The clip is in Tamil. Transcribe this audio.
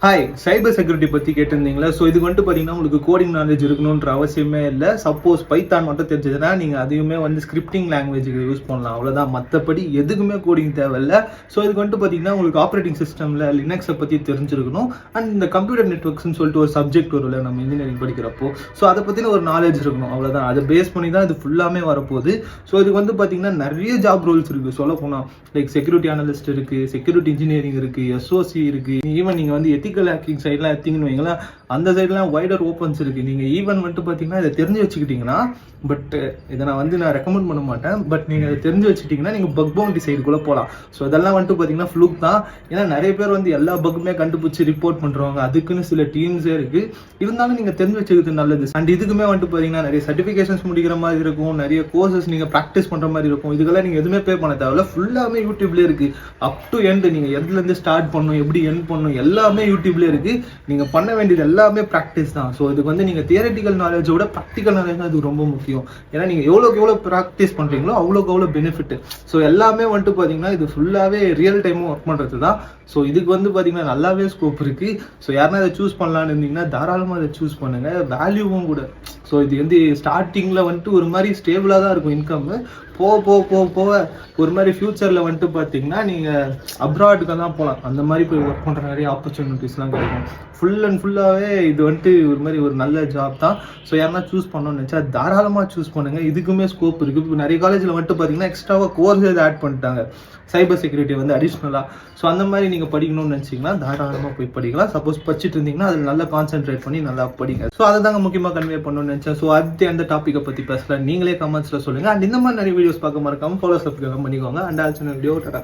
ஹாய், சைபர் செக்யூரிட்டி பற்றி கேட்டிருந்தீங்களா? ஸோ இதுக்கு வந்துட்டு பார்த்தீங்கன்னா உங்களுக்கு கோடிங் நாலேஜ் இருக்கணுன்ற அவசியமே இல்லை. சப்போஸ் பைத்தான் மட்டும் தெரிஞ்சதுன்னா நீங்கள் அதையுமே வந்து ஸ்கிரிப்டிங் லாங்குவேஜுக்கு யூஸ் பண்ணலாம், அவ்வளோதான். மற்றபடி எதுக்குமே கோடிங் தேவையில்லை. ஸோ இதுக்கு வந்துட்டு பார்த்தீங்கன்னா உங்களுக்கு ஆப்ரேட்டிங் சிஸ்டமில் லினக்ஸை பற்றி தெரிஞ்சிருக்கணும். அண்ட் இந்த கம்ப்யூட்டர் நெட்ஒர்க்ஸ்னு சொல்லிட்டு ஒரு சப்ஜெக்ட் வரும்ல நம்ம இன்ஜினியரிங் படிக்கிறப்போ, ஸோ அதை பற்றின ஒரு நாலேஜ் இருக்கணும், அவ்வளோதான். அதை பேஸ் பண்ணி தான் இது ஃபுல்லாமே வரப்போகுது. ஸோ இதுக்கு வந்து பார்த்தீங்கன்னா நிறைய ஜாப் ரோல்ஸ் இருக்குது. சொல்ல போனால் லைக் செக்யூரிட்டி அனலிஸ்ட் இருக்குது, செக்யூரிட்டி இன்ஜினியரிங் இருக்குது, எஸ்ஓசி இருக்குது. ஈவன் நீங்கள் வந்து எத்திக்கல் ஹேக்கிங் சைட்லாம் எடுத்தீங்கன்னு வைங்களேன், அந்த சைட்லாம் வைடர் ஓப்பன்ஸ் இருக்குது. நீங்கள் ஈவன் வந்துட்டு பார்த்தீங்கன்னா இதை தெரிஞ்சு வச்சுக்கிட்டிங்கன்னா, பட் இதை நான் ரெக்கமெண்ட் பண்ண மாட்டேன். பட் நீங்கள் அதை தெரிஞ்சு வச்சுட்டிங்கன்னா நீங்கள் பக் பவுண்டி சைடுக்குள்ளே போகலாம். ஸோ இதெல்லாம் வந்துட்டு பார்த்தீங்கன்னா ஃப்ளூக் தான். ஏன்னா நிறைய பேர் வந்து எல்லா பக்குமே கண்டுபிடிச்சி ரிப்போர்ட் பண்ணுறவங்க, அதுக்குன்னு சில டீம்ஸே இருக்குது. இருந்தாலும் நீங்கள் தெரிஞ்சு வச்சுக்கிறது நல்லது. அண்ட் இதுக்குமே வந்துட்டு பார்த்தீங்கன்னா நிறைய சர்டிஃபிகேஷன்ஸ் முடிக்கிற மாதிரி இருக்கும், நிறைய கோர்சஸ் நீங்கள் ப்ராக்டிஸ் பண்ணுற மாதிரி இருக்கும். இதுக்கெல்லாம் நீங்கள் எதுவுமே பே பண்ண தேவையில்ல, ஃபுல்லாமே யூடியூப்லேயே இருக்குது. அப் டு எண்ட் நீங்கள் எதுலேருந்து ஸ்டார்ட் பண்ணணும், எப்படி எண்ட் பண்ணணும், எல்லாமே யூடியூப்லேயே இருக்குது. நீங்கள் பண்ண வேண்டியது எல்லாமே ப்ராக்டிஸ் தான். ஸோ இதுக்கு வந்து நீங்கள் தியரட்டிக்கல் நாலேஜோட ப்ராக்டிக்கல் நாலேஜ் தான் அதுக்கு ரொம்ப முக்கியம். ஏன்னா நீங்கள் எவ்வளோ ப்ராக்டிஸ் பண்ணுறீங்களோ அவ்வளோ பெனிஃபிட். ஸோ எல்லாமே வந்துட்டு பார்த்தீங்கன்னா இது ஃபுல்லாகவே ரியல் டைமும் ஒர்க் பண்ணுறது தான். ஸோ இதுக்கு வந்து பார்த்தீங்கன்னா நல்லாவே ஸ்கோப் இருக்குது. ஸோ யாருன்னா அதை சூஸ் பண்ணலான்னு இருந்தீங்கன்னா தாராளமாக அதை சூஸ் பண்ணுங்கள், வேல்யூவும் கூட. ஸோ இது வந்து ஸ்டார்டிங்கில் வந்துட்டு ஒரு மாதிரி ஸ்டேபிளாக தான் இருக்கும் இன்கம். போக ஒரு மாதிரி ஃபியூச்சரில் வந்துட்டு பார்த்தீங்கன்னா நீங்கள் அப்ராடுக்கு தான் போகலாம். அந்த மாதிரி போய் ஒர்க் பண்ணுற நிறைய ஆப்பர்ச்சுனிட்டிஸ்லாம் கிடைக்கும். ஃபுல் அண்ட் ஃபுல்லாகவே இது வந்துட்டு ஒரு மாதிரி ஒரு நல்ல ஜாப் தான். ஸோ யாருன்னா சூஸ் பண்ணணும்னு நினச்சா தாராளமாக சூஸ் பண்ணுங்கள். இதுக்குமே ஸ்கோப் இருக்குது. இப்போ நிறைய காலேஜில் வந்துட்டு பார்த்தீங்கன்னா எக்ஸ்ட்ராவாக கோர்ஸ் ஆட் பண்ணிட்டாங்க சைபர் செக்யூரிட்டி வந்து அடிஷ்னலாக. ஸோ அந்த மாதிரி நீங்கள் படிக்கணும்னு நினச்சிங்கன்னா தாராளமாக போய் படிக்கலாம். சப்போஸ் படிச்சுட்டு இருந்தீங்கன்னா அதில் நல்லா கான்சென்ட்ரேட் பண்ணி நல்லா படிங்க. ஸோ அதை தாங்க முக்கியமாக கன்வே பண்ணணும்னு நினச்சேன். ஸோ அடுத்து அந்த டாப்பிக்கை பற்றி பேசலாம், நீங்களே கமெண்ட்ஸில் சொல்லுங்கள். அண்ட் இந்த மாதிரி நிறைய வீடியோஸ் பார்க்க மறக்காமல் ஃபாலோ சப்ஸ்கிரைப் பண்ணிக்கோங்க. And also video Tata.